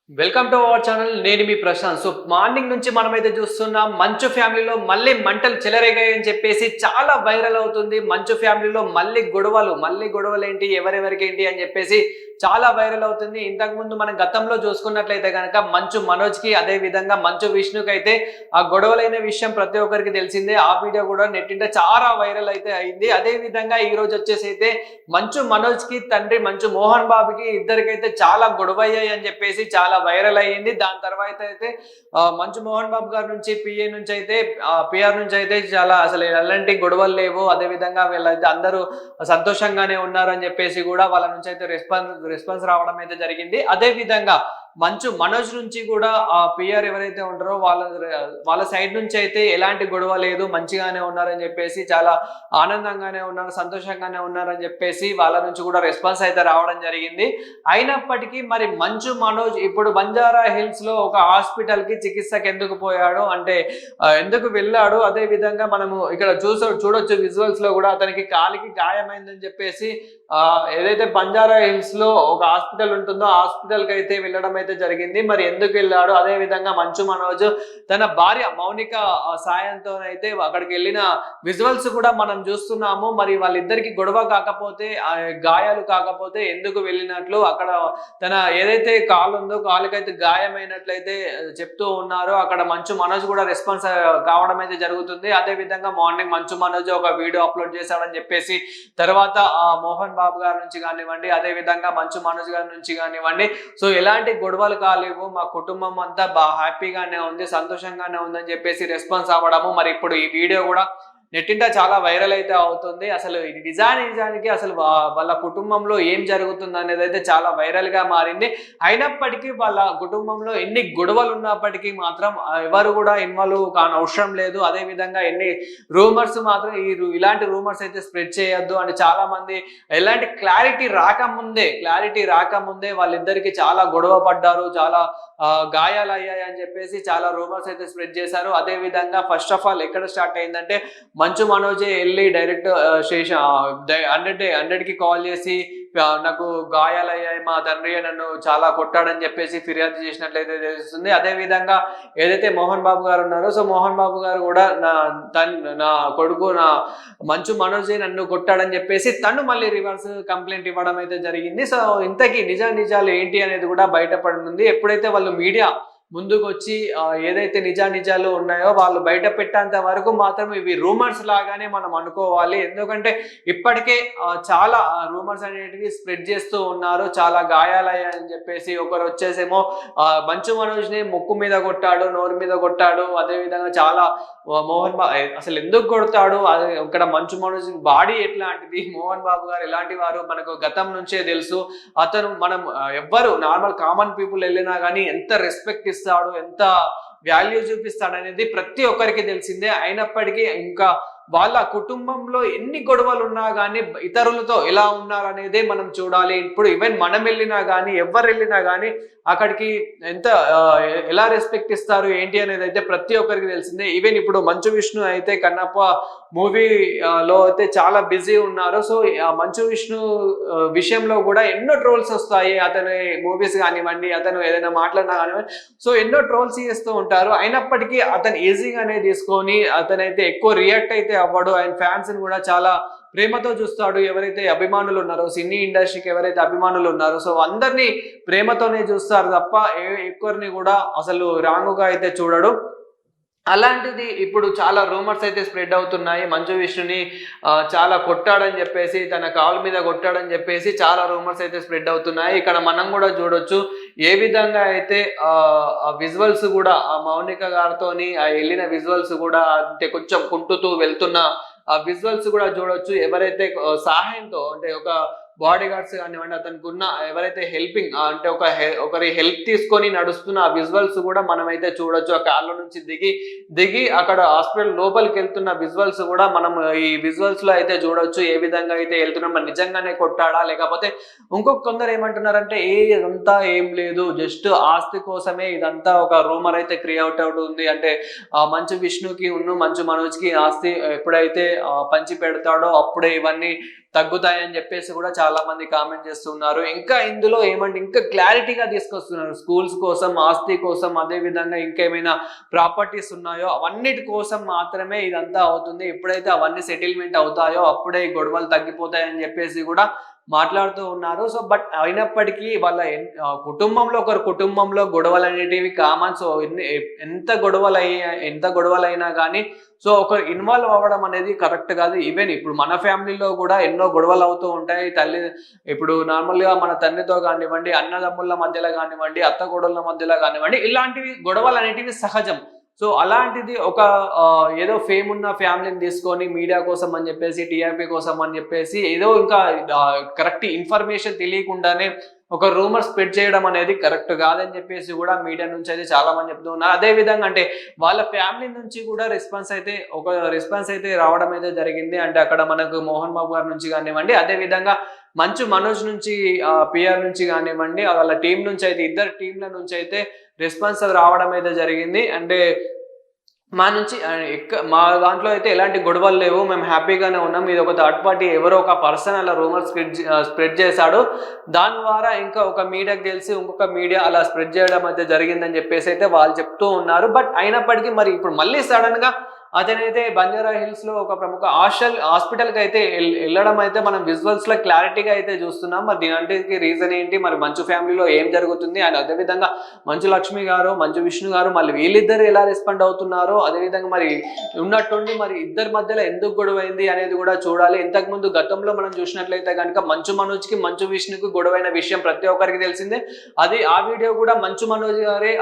Welcome to our channel. నేను మీ Prashanth. So morning నుంచి మనమైతే చూస్తున్నాం మంచు ఫ్యామిలీలో మళ్ళీ మంటలు చెలరేగాయని చెప్పేసి చాలా వైరల్ అవుతుంది. మంచు ఫ్యామిలీలో మళ్ళీ గొడవలు ఏంటి, ఎవరెవరికి ఏంటి అని చెప్పేసి చాలా వైరల్ అవుతుంది. ఇంతకుముందు మనం గతంలో చూసుకున్నట్లయితే కనుక మంచు మనోజ్కి, అదే విధంగా మంచు విష్ణుకి అయితే ఆ గొడవలైన విషయం ప్రతి ఒక్కరికి తెలిసిందే. ఆ వీడియో కూడా నెట్టింట చాలా వైరల్ అయితే అయింది. అదే విధంగా ఈ రోజు వచ్చేసి అయితే మంచు మనోజ్కి తండ్రి మంచు మోహన్ బాబుకి ఇద్దరికైతే చాలా గొడవ అయ్యాయి అని చెప్పేసి చాలా వైరల్ అయ్యింది. దాని తర్వాత అయితే మంచు మోహన్ బాబు గారి నుంచి పిఆర్ నుంచి అయితే చాలా అసలు ఎలాంటి గొడవలు లేవు, అదే విధంగా వీళ్ళైతే అందరూ సంతోషంగానే ఉన్నారు అని చెప్పేసి కూడా వాళ్ళ నుంచి అయితే రెస్పాన్స్ రావడం అయితే జరిగింది. అదే విధంగా మంచు మనోజ్ నుంచి కూడా ఆ పిఆర్ ఎవరైతే ఉంటారో వాళ్ళ సైడ్ నుంచి అయితే ఎలాంటి గొడవ లేదు, మంచిగానే ఉన్నారని చెప్పేసి, చాలా ఆనందంగానే ఉన్నారు, సంతోషంగానే ఉన్నారని చెప్పేసి వాళ్ళ నుంచి కూడా రెస్పాన్స్ అయితే రావడం జరిగింది. అయినప్పటికీ మరి మంచు మనోజ్ ఇప్పుడు బంజారా హిల్స్ లో ఒక హాస్పిటల్ కి చికిత్సకు ఎందుకు పోయాడు అంటే ఎందుకు వెళ్ళాడు, అదే విధంగా మనము ఇక్కడ చూడొచ్చు విజువల్స్ లో కూడా అతనికి కాలికి గాయమైందని చెప్పేసి ఏదైతే బంజారా హిల్స్ లో ఒక హాస్పిటల్ ఉంటుందో ఆ హాస్పిటల్ కి అయితే వెళ్ళడం అయితే జరిగింది. మరి ఎందుకు వెళ్ళాడు, అదే విధంగా మంచు మనోజ్ తన భార్య మౌనిక సాయంతో అయితే అక్కడికి వెళ్ళిన విజువల్స్ కూడా మనం చూస్తున్నాము. మరి వాళ్ళిద్దరికి గొడవ కాకపోతే, గాయాలు కాకపోతే ఎందుకు వెళ్ళినట్లు అక్కడ తన ఏదైతే కాలు ఉందో కాలుకైతే గాయమైనట్లయితే చెప్తూ ఉన్నారు. అక్కడ మంచు మనోజ్ కూడా రెస్పాన్స్ కావడం అయితే జరుగుతుంది. అదే విధంగా మార్నింగ్ మంచు మనోజ్ ఒక వీడియో అప్లోడ్ చేశాడని చెప్పేసి, తర్వాత మోహన్ బాబు గారి నుంచి కానివ్వండి, అదే విధంగా మంచు మనోజ్ గారి నుంచి కానివ్వండి, సో ఎలాంటి గొడవలు కాలేవు, మా కుటుంబం అంతా హ్యాపీగానే ఉంది, సంతోషంగానే ఉందని చెప్పేసి రెస్పాన్స్ అవ్వడము. మరి ఇప్పుడు ఈ వీడియో కూడా నెట్టింట చాలా వైరల్ అయితే అవుతుంది. అసలు నిజానికి అసలు వాళ్ళ కుటుంబంలో ఏం జరుగుతుంది అనేది అయితే చాలా వైరల్ గా మారింది. అయినప్పటికీ వాళ్ళ కుటుంబంలో ఎన్ని గొడవలు ఉన్నప్పటికీ మాత్రం ఎవరు కూడా ఇన్వాల్వ్ కాని అవసరం లేదు. అదే విధంగా ఎన్ని రూమర్స్ మాత్రం ఇలాంటి రూమర్స్ అయితే స్ప్రెడ్ చేయొద్దు అంటే చాలా మంది ఎలాంటి క్లారిటీ రాకముందే వాళ్ళిద్దరికి చాలా గొడవ పడ్డారు, చాలా గాయాలు అయ్యాయి అని చెప్పేసి చాలా రూమర్స్ అయితే స్ప్రెడ్ చేశారు. అదే విధంగా ఫస్ట్ ఆఫ్ ఆల్ ఎక్కడ స్టార్ట్ అయిందంటే మంచు మనోజే వెళ్ళి డైరెక్ట్ స్టేషన్ 100కి కాల్ చేసి నాకు గాయాలయ్యాయి, మా తండ్రి నన్ను చాలా కొట్టాడని చెప్పేసి ఫిర్యాదు చేసినట్లయితే తెలుస్తుంది. అదే విధంగా ఏదైతే మోహన్ బాబు గారు ఉన్నారో, సో మోహన్ బాబు గారు కూడా నా కొడుకు మంచు మనోజే నన్ను కొట్టాడని చెప్పేసి తను మళ్ళీ రివర్స్ కంప్లైంట్ ఇవ్వడం అయితే జరిగింది. సో ఇంతకీ నిజాలు ఏంటి అనేది కూడా బయటపడనుంది. ఎప్పుడైతే వాళ్ళు మీడియా ముందుకు వచ్చి ఏదైతే నిజాలు ఉన్నాయో వాళ్ళు బయట పెట్టేంత వరకు మాత్రం ఇవి రూమర్స్ లాగానే మనం అనుకోవాలి. ఎందుకంటే ఇప్పటికే చాలా రూమర్స్ అనేటివి స్ప్రెడ్ చేస్తూ ఉన్నారు. చాలా గాయాలయ్యాయని చెప్పేసి ఒకరు వచ్చేసేమో మంచు మనోజ్ ని ముక్కు మీద కొట్టాడు, నోరు మీద కొట్టాడు, అదే విధంగా చాలా మోహన్ బాబు అసలు ఎందుకు కొడతాడు, ఇక్కడ మంచు మనోజ్ బాడీ ఎట్లాంటిది, మోహన్ బాబు గారు ఎలాంటి వారు మనకు గతం నుంచే తెలుసు. అతను మనం ఎవ్వరు నార్మల్ కామన్ పీపుల్ వెళ్ళినా కానీ ఎంత రెస్పెక్ట్ ఇస్తాడు, ఎంత వాల్యూ చూపిస్తాడు అనేది ప్రతి ఒక్కరికి తెలిసిందే. అయినప్పటికీ ఇంకా వాళ్ళ కుటుంబంలో ఎన్ని గొడవలు ఉన్నా కానీ ఇతరులతో ఎలా ఉన్నారు అనేదే మనం చూడాలి. ఇప్పుడు ఈవెన్ మనం వెళ్ళినా కానీ ఎవరు వెళ్ళినా కానీ అక్కడికి ఎంత ఎలా రెస్పెక్ట్ ఇస్తారు ఏంటి అనేది అయితే ప్రతి ఒక్కరికి తెలిసిందే. ఈవెన్ ఇప్పుడు మంచు విష్ణు అయితే కన్నప్ప మూవీ లో అయితే చాలా బిజీ ఉన్నారు. సో మంచు విష్ణు విషయంలో కూడా ఎన్నో ట్రోల్స్ వస్తాయి. అతని మూవీస్ కానివ్వండి, అతను ఏదైనా మాట్లాడినా కానివ్వండి, సో ఎన్నో ట్రోల్స్ చేస్తూ ఉంటారు. అయినప్పటికీ అతను ఈజీగానే తీసుకొని అతనైతే ఎక్కువ రియాక్ట్ అయితే అవ్వడు. ఆయన ఫ్యాన్స్ ని కూడా చాలా ప్రేమతో చూస్తాడు. ఎవరైతే అభిమానులు ఉన్నారో, సినీ ఇండస్ట్రీకి ఎవరైతే అభిమానులు ఉన్నారో, సో అందరినీ ప్రేమతోనే చూస్తారు తప్ప ఎక్కువరిని కూడా అసలు రాంగుగా అయితే చూడడు. అలాంటిది ఇప్పుడు చాలా రూమర్స్ అయితే స్ప్రెడ్ అవుతున్నాయి. మంచు విష్ణుని చాలా కొట్టాడని చెప్పేసి, తన కాలు మీద కొట్టాడని చెప్పేసి చాలా రూమర్స్ అయితే స్ప్రెడ్ అవుతున్నాయి. ఇక్కడ మనం కూడా చూడొచ్చు ఏ విధంగా అయితే విజువల్స్ కూడా మౌనిక గారితోని వెళ్ళిన విజువల్స్ కూడా అంటే కొంచెం కుంటుతూ వెళ్తున్న ఆ విజువల్స్ కూడా చూడొచ్చు. ఎవరైతే సహాయంతో అంటే ఒక బాడీ గార్డ్స్ కానివ్వండి, అతనికి ఉన్న ఎవరైతే హెల్పింగ్ అంటే ఒకరి హెల్ప్ తీసుకొని నడుస్తున్న ఆ విజువల్స్ కూడా మనమైతే చూడొచ్చు. ఆ కార్లో నుంచి దిగి అక్కడ హాస్పిటల్ లోపలికి వెళ్తున్న విజువల్స్ కూడా మనం ఈ విజువల్స్ లో అయితే చూడొచ్చు. ఏ విధంగా అయితే వెళ్తున్నాం, మరి నిజంగానే కొట్టాడా లేకపోతే కొందరు ఏమంటున్నారంటే ఇదంతా ఏం లేదు, జస్ట్ ఆస్తి కోసమే ఇదంతా ఒక రూమర్ అయితే క్రియేట్ అవుతుంది. అంటే మంచు విష్ణుకి మంచు మనోజ్ కి ఆస్తి ఎప్పుడైతే పంచి పెడతాడో అప్పుడే ఇవన్నీ తగ్గుతాయని చెప్పేసి కూడా చాలా మంది కామెంట్ చేస్తున్నారు. ఇంకా ఇందులో ఏమంటే ఇంకా క్లారిటీగా తీసుకొస్తున్నారు. స్కూల్స్ కోసం, ఆస్తి కోసం, అదే విధంగా ఇంకేమైనా ప్రాపర్టీస్ ఉన్నాయో అవన్నిటి కోసం మాత్రమే ఇదంతా అవుతుంది. ఎప్పుడైతే అవన్నీ సెటిల్మెంట్ అవుతాయో అప్పుడే ఈ గొడవలు తగ్గిపోతాయని చెప్పేసి కూడా మాట్లాడుతూ ఉన్నారు. సో బట్ అయినప్పటికీ వాళ్ళ కుటుంబంలో గొడవలు అనేటివి కామన్. సో ఎంత గొడవలైనా కానీ సో ఒకరు ఇన్వాల్వ్ అవ్వడం అనేది కరెక్ట్ కాదు. ఈవెన్ ఇప్పుడు మన ఫ్యామిలీలో కూడా ఎన్నో గొడవలు అవుతూ ఉంటాయి. ఇప్పుడు నార్మల్గా మన తండ్రితో కానివ్వండి, అన్నదమ్ముల మధ్యలో కానివ్వండి, అత్త కోడళ్ళ మధ్యలో కానివ్వండి, ఇలాంటివి గొడవలు అనేటివి సహజం. సో అలాంటిది ఒక ఏదో ఫేమ్ ఉన్న ఫ్యామిలీని తీసుకొని మీడియా కోసం అని చెప్పేసి, టీఆర్పీ కోసం అని చెప్పేసి ఏదో ఇంకా కరెక్ట్ ఇన్ఫర్మేషన్ తెలియకుండానే ఒక రూమర్ స్ప్రెడ్ చేయడం అనేది కరెక్ట్ కాదని చెప్పేసి కూడా మీడియా నుంచి అయితే చాలా మంది చెప్తూ ఉన్నారు. అదే విధంగా అంటే వాళ్ళ ఫ్యామిలీ నుంచి కూడా రెస్పాన్స్ అయితే రావడం అయితే జరిగింది. అంటే అక్కడ మనకు మోహన్ బాబు గారి నుంచి కానివ్వండి, అదే విధంగా మంచు మనోజ్ నుంచి, పిఆర్ నుంచి కానివ్వండి, వాళ్ళ టీం నుంచి అయితే, ఇద్దరు టీంల నుంచి అయితే రెస్పాన్స్ రావడం అయితే జరిగింది. అంటే మా దాంట్లో అయితే ఎలాంటి గొడవలు లేవు, మేము హ్యాపీగానే ఉన్నాం. ఇది ఒక థర్డ్ పార్టీ ఎవరో ఒక పర్సన్ అలా రూమర్ స్ప్రెడ్ చేశాడు, దాని ద్వారా ఇంకా ఒక మీడియాకి తెలిసి ఇంకొక మీడియా అలా స్ప్రెడ్ చేయడం అయితే జరిగిందని చెప్పేసి అయితే వాళ్ళు చెప్తూ ఉన్నారు. బట్ అయినప్పటికీ మరి ఇప్పుడు మళ్ళీ సడన్ గా అతనైతే బంజారా హిల్స్ లో ఒక ప్రముఖ హాస్పిటల్ కి అయితే వెళ్ళడం అయితే మనం విజువల్స్ లో క్లారిటీగా అయితే చూస్తున్నాం. మరి దీనికి రీజన్ ఏంటి, మరి మంచు ఫ్యామిలీలో ఏం జరుగుతుంది, అండ్ అదేవిధంగా మంచు లక్ష్మి గారు, మంచు విష్ణు గారు మళ్ళీ వీళ్ళిద్దరు ఎలా రెస్పాండ్ అవుతున్నారో, అదేవిధంగా మరి ఉన్నట్టుండి మరి ఇద్దరి మధ్యలో ఎందుకు గొడవైంది అనేది కూడా చూడాలి. ఇంతకు ముందు గతంలో మనం చూసినట్లయితే కనుక మంచు మనోజ్ కి, మంచు విష్ణుకి గొడవైన విషయం ప్రతి ఒక్కరికి తెలిసిందే. ఆ వీడియో కూడా మంచు మనోజ్ గారే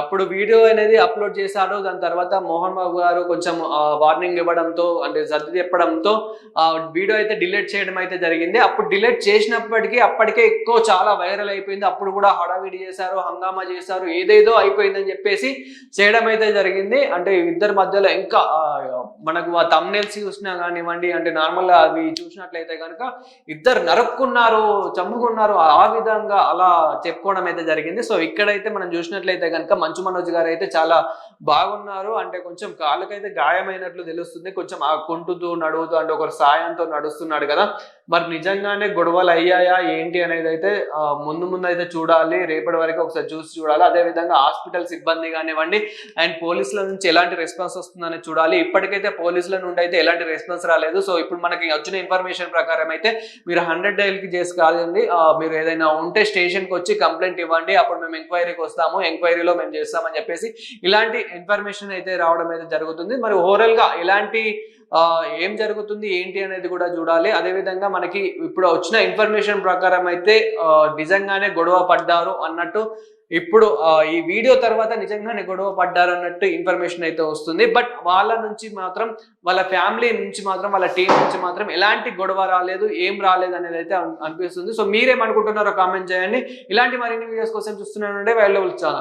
అప్పుడు వీడియో అనేది అప్లోడ్ చేశారు. దాని తర్వాత మోహన్ బాబు గారు కొంచెం వార్నింగ్ ఇవ్వడంతో, అంటే సర్ది చెప్పడంతో వీడియో అయితే డిలీట్ చేయడం అయితే జరిగింది. అప్పుడు డిలీట్ చేసినప్పటికీ అప్పటికే ఎక్కువ చాలా వైరల్ అయిపోయింది. అప్పుడు కూడా హడావిడి చేశారు, హంగామా చేశారు, ఏదేదో అయిపోయిందని చెప్పేసి చేయడం అయితే జరిగింది. అంటే ఇద్దరి మధ్యలో ఇంకా మనకు ఆ థంబ్నెయిల్స్ చూసినా కానివ్వండి, అంటే నార్మల్గా అవి చూసినట్లయితే కనుక ఇద్దరు నరుక్కున్నారు, చంపుకున్నారు, ఆ విధంగా అలా చెప్పుకోవడం అయితే జరిగింది. సో ఇక్కడైతే మనం చూసినట్లయితే కనుక మంచు మనోజ్ గారు అయితే చాలా బాగున్నారు. అంటే కొంచెం కాళ్ళకైతే గాయమైనట్లు తెలుస్తుంది, కొంచెం ఆ కుంటుతూ నడువుతూ, అంటే ఒకరు సాయంతో నడుస్తున్నాడు కదా. మరి నిజంగానే గొడవలు అయ్యాయా ఏంటి అనేది అయితే ముందు అయితే చూడాలి, రేపటి వరకు ఒకసారి చూడాలి. అదే విధంగా హాస్పిటల్ సిబ్బంది కానివ్వండి అండ్ పోలీసుల నుంచి ఎలాంటి రెస్పాన్స్ వస్తుందని చూడాలి. ఇప్పటికైతే పోలీసుల నుండి అయితే ఎలాంటి రెస్పాన్స్ రాలేదు. సో ఇప్పుడు మనకి వచ్చిన ఇన్ఫర్మేషన్ ప్రకారం అయితే మీరు 100 డైల్కి చేసి కాదండి, మీరు ఏదైనా ఉంటే స్టేషన్కి వచ్చి కంప్లైంట్ ఇవ్వండి, అప్పుడు మేము ఎంక్వైరీకి వస్తాము, ఎంక్వైరీలో మేము చేస్తామని చెప్పేసి ఇలాంటి ఇన్ఫర్మేషన్ అయితే రావడం అయితే జరుగుతుంది. మరి ఓవరాల్ గా ఇలాంటి ఏం జరుగుతుంది ఏంటి అనేది కూడా చూడాలి. అదేవిధంగా మనకి ఇప్పుడు వచ్చిన ఇన్ఫర్మేషన్ ప్రకారం అయితే నిజంగానే గొడవ పడ్డారు అన్నట్టు, ఇప్పుడు ఈ వీడియో తర్వాత నిజంగానే గొడవ పడ్డారు అన్నట్టు ఇన్ఫర్మేషన్ అయితే వస్తుంది. బట్ వాళ్ళ నుంచి మాత్రం, వాళ్ళ ఫ్యామిలీ నుంచి మాత్రం, వాళ్ళ టీం నుంచి మాత్రం ఎలాంటి గొడవ రాలేదు, ఏం రాలేదు అనేది అయితే అనిపిస్తుంది. సో మీరేమనుకుంటున్నారో కామెంట్ చేయండి. ఇలాంటి మరిన్ని వీడియోస్ కోసం చూస్తున్నానంటే వైల్డ్ ఛానల్.